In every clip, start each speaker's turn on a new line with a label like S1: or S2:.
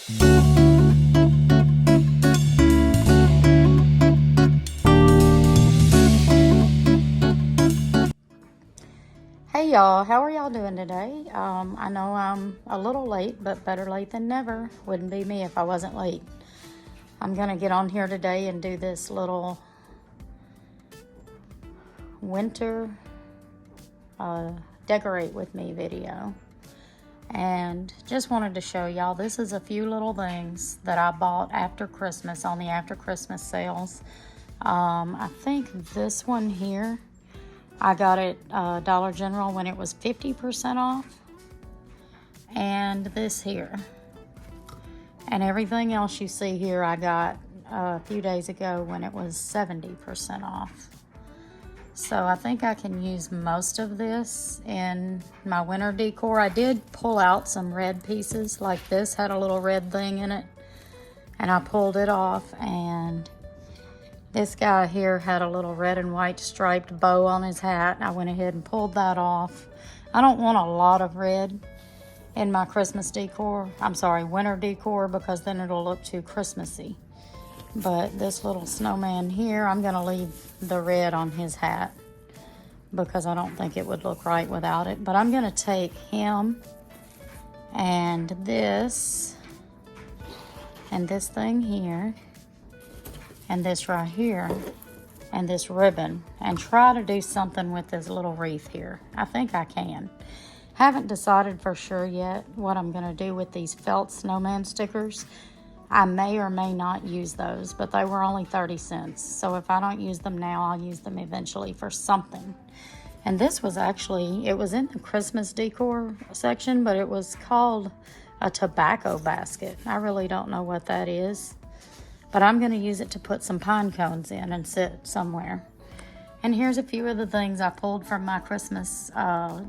S1: Hey y'all, how are y'all doing today? I know I'm a little late, but better late than never. Wouldn't be me if I wasn't late. I'm gonna get on here today and do this little winter decorate with me video. And just wanted to show y'all, this is a few little things that I bought after Christmas on the after Christmas sales. I think this one here, I got it Dollar General when it was 50% off. And this here. And everything else you see here I got a few days ago when it was 70% off. So I think I can use most of this in my winter decor. I did pull out some red pieces, like this had a little red thing in it. And I pulled it off, and this guy here had a little red and white striped bow on his hat. I went ahead and pulled that off. I don't want a lot of red in my Christmas decor. I'm sorry, winter decor, because then it'll look too Christmassy. But this little snowman here, I'm gonna leave the red on his hat because I don't think it would look right without it. But I'm gonna take him and this thing here and this right here and this ribbon and try to do something with this little wreath here. I think I can. Haven't decided for sure yet what I'm gonna do with these felt snowman stickers. I may or may not use those, but they were only 30 cents. So if I don't use them now, I'll use them eventually for something. And this was actually, it was in the Christmas decor section, but it was called a tobacco basket. I really don't know what that is, but I'm gonna use it to put some pine cones in and sit somewhere. And here's a few of the things I pulled from my Christmas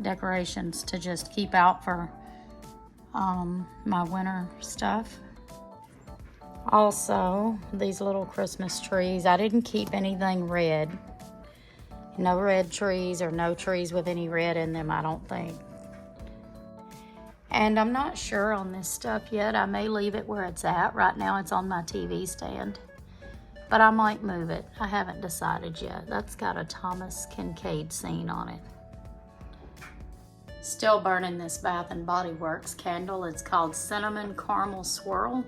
S1: decorations to just keep out for my winter stuff. Also, these little Christmas trees. I didn't keep anything red. No red trees or no trees with any red in them, I don't think. And I'm not sure on this stuff yet. I may leave it where it's at. Right now it's on my TV stand. But I might move it. I haven't decided yet. That's got a Thomas Kincaid scene on it. Still burning this Bath and Body Works candle. It's called Cinnamon Caramel Swirl.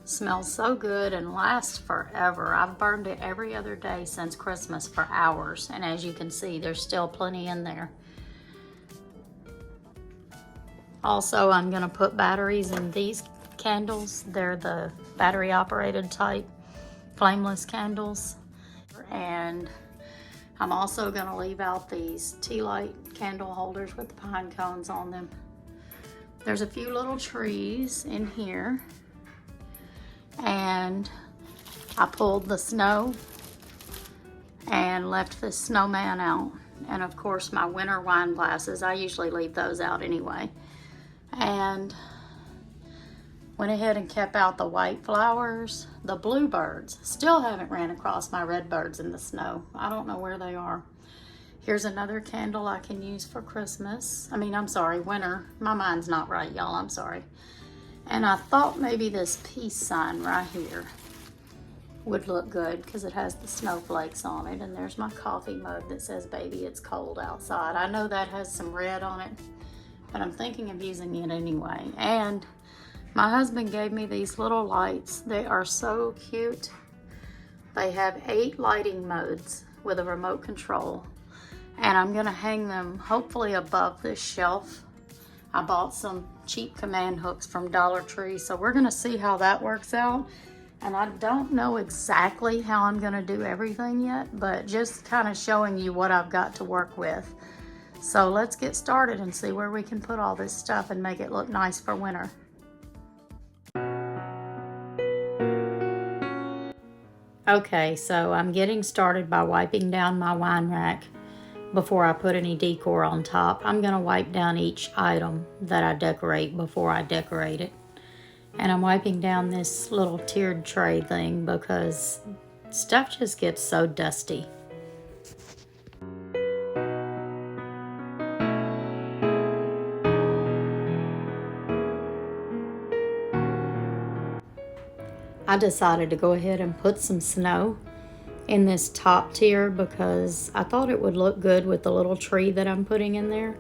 S1: Smells so good and lasts forever. I've burned it every other day since Christmas for hours. And as you can see, there's still plenty in there. Also, I'm gonna put batteries in these candles. They're the battery operated type flameless candles. And I'm also gonna leave out these tea light candle holders with the pine cones on them. There's a few little trees in here. And I pulled the snow and left the snowman out. And of course my winter wine glasses, I usually leave those out anyway. And went ahead and kept out the white flowers. The bluebirds, still haven't ran across my red birds in the snow. I don't know where they are. Here's another candle I can use for Christmas. I'm sorry, winter. My mind's not right, y'all, I'm sorry. And I thought maybe this peace sign right here would look good because it has the snowflakes on it. And there's my coffee mug that says, "Baby, it's cold outside." I know that has some red on it, but I'm thinking of using it anyway. And my husband gave me these little lights. They are so cute. They have 8 lighting modes with a remote control. And I'm gonna hang them hopefully above this shelf. I bought some cheap command hooks from Dollar Tree, so we're gonna see how that works out. And I don't know exactly how I'm gonna do everything yet, but just kind of showing you what I've got to work with. So let's get started and see where we can put all this stuff and make it look nice for winter. Okay, so I'm getting started by wiping down my wine rack. Before I put any decor on top, I'm gonna wipe down each item that I decorate before I decorate it. And I'm wiping down this little tiered tray thing because stuff just gets so dusty. I decided to go ahead and put some snow in this top tier because I thought it would look good with the little tree that I'm putting in there.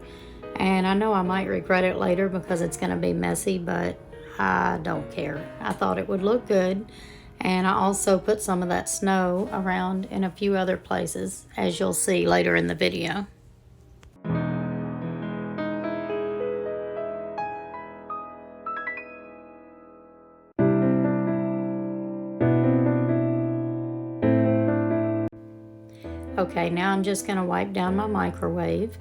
S1: And I know I might regret it later because it's going to be messy, but I don't care. I thought it would look good. And I also put some of that snow around in a few other places, as you'll see later in the video. Okay, now I'm just going to wipe down my microwave.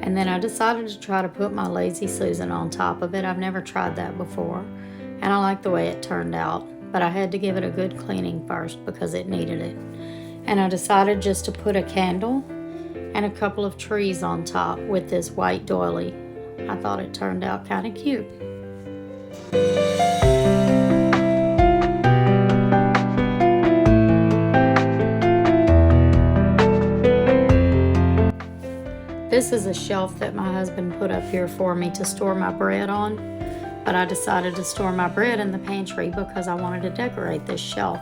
S1: And then I decided to try to put my Lazy Susan on top of it. I've never tried that before. And I like the way it turned out. But I had to give it a good cleaning first because it needed it. And I decided just to put a candle and a couple of trees on top with this white doily. I thought it turned out kind of cute. This is a shelf that my husband put up here for me to store my bread on, but I decided to store my bread in the pantry because I wanted to decorate this shelf.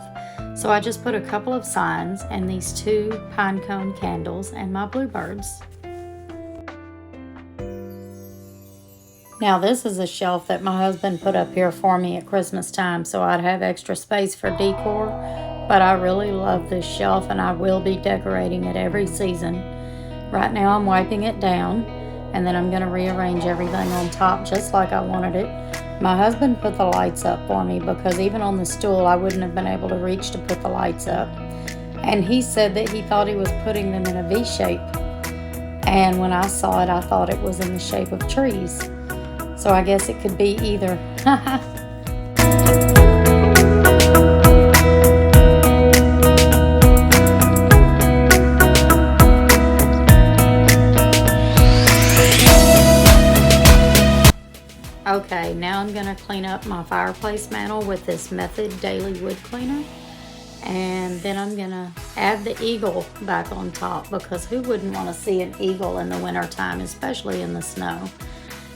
S1: So I just put a couple of signs and these 2 pine cone candles and my bluebirds. Now this is a shelf that my husband put up here for me at Christmas time so I'd have extra space for decor, but I really love this shelf and I will be decorating it every season. Right now I'm wiping it down and then I'm going to rearrange everything on top just like I wanted it. My husband put the lights up for me because even on the stool I wouldn't have been able to reach to put the lights up. And he said that he thought he was putting them in a V shape. And when I saw it, I thought it was in the shape of trees. So I guess it could be either. Okay, now I'm going to clean up my fireplace mantle with this Method Daily Wood Cleaner. And then I'm going to add the eagle back on top because who wouldn't want to see an eagle in the winter time, especially in the snow.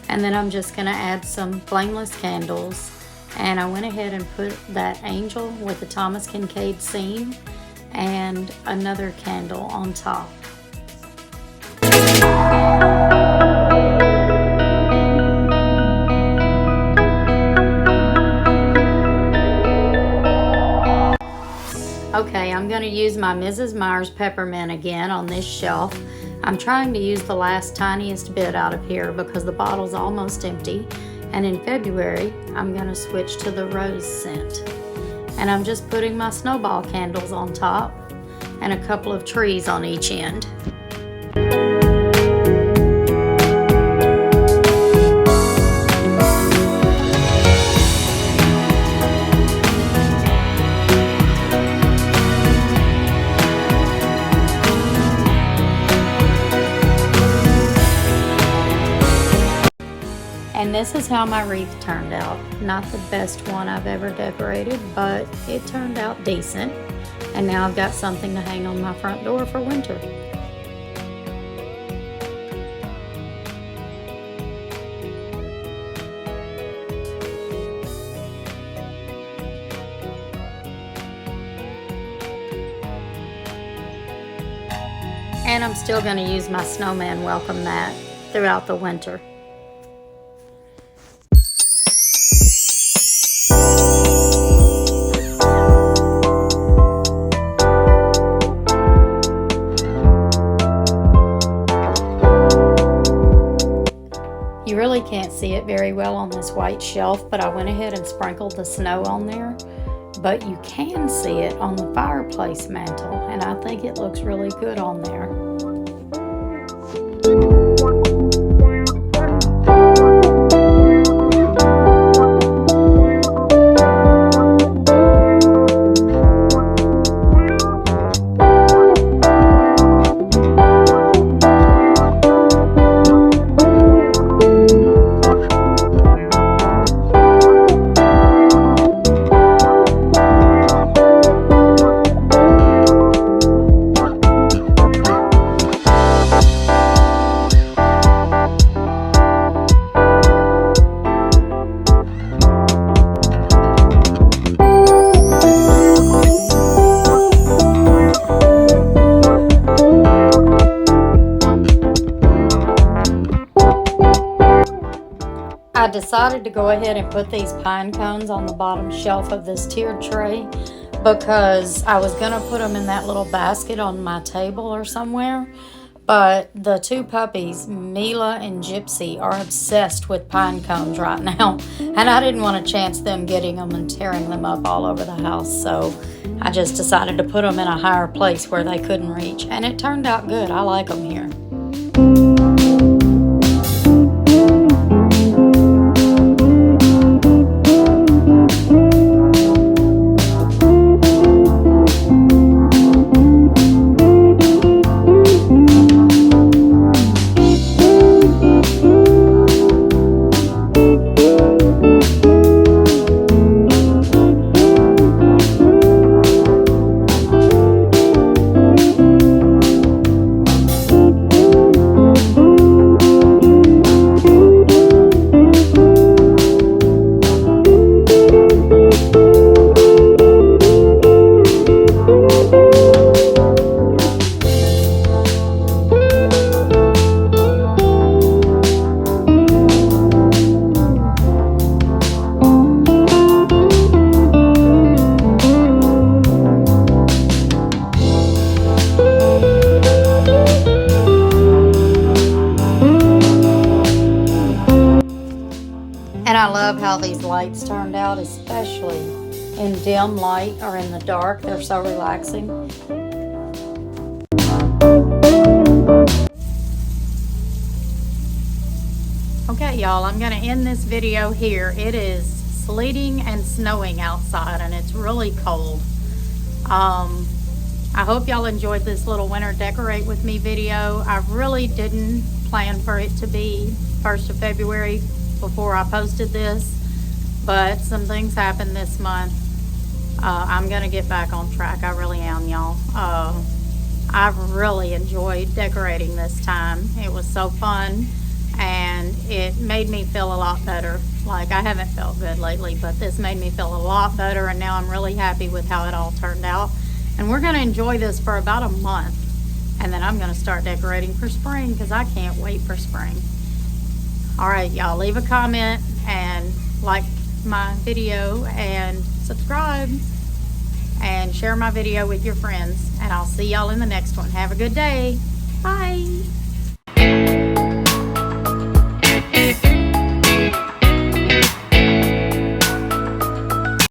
S1: And then I'm just going to add some flameless candles. And I went ahead and put that angel with the Thomas Kincaid scene and another candle on top. Okay, I'm going to use my Mrs. Meyer's peppermint again on this shelf. I'm trying to use the last tiniest bit out of here because the bottle's almost empty. And in February, I'm going to switch to the rose scent. And I'm just putting my snowball candles on top and a couple of trees on each end. And this is how my wreath turned out. Not the best one I've ever decorated, but it turned out decent. And now I've got something to hang on my front door for winter. And I'm still going to use my snowman welcome mat throughout the winter. You really can't see it very well on this white shelf, but I went ahead and sprinkled the snow on there. But you can see it on the fireplace mantle, and I think it looks really good on there. decided to go ahead and put these pine cones on the bottom shelf of this tiered tray because I was going to put them in that little basket on my table or somewhere. But the two puppies, Mila and Gypsy, are obsessed with pine cones right now. And I didn't want to chance them getting them and tearing them up all over the house. So I just decided to put them in a higher place where they couldn't reach. And it turned out good. I like them here. And I love how these lights turned out, especially in dim light or in the dark. They're so relaxing. Okay, y'all, I'm going to end this video here. It is sleeting and snowing outside, and it's really cold. I hope y'all enjoyed this little winter decorate with me video. I really didn't plan for it to be 1st of February before I posted this, but some things happened this month. I'm gonna get back on track. I really am, y'all. I've really enjoyed decorating this time. It was so fun, and it made me feel a lot better. Like, I haven't felt good lately, but this made me feel a lot better, and now I'm really happy with how it all turned out. And we're gonna enjoy this for about a month, and then I'm gonna start decorating for spring because I can't wait for spring. All right, y'all, leave a comment and like my video and subscribe and share my video with your friends. And I'll see y'all in the next one. Have a good day. Bye.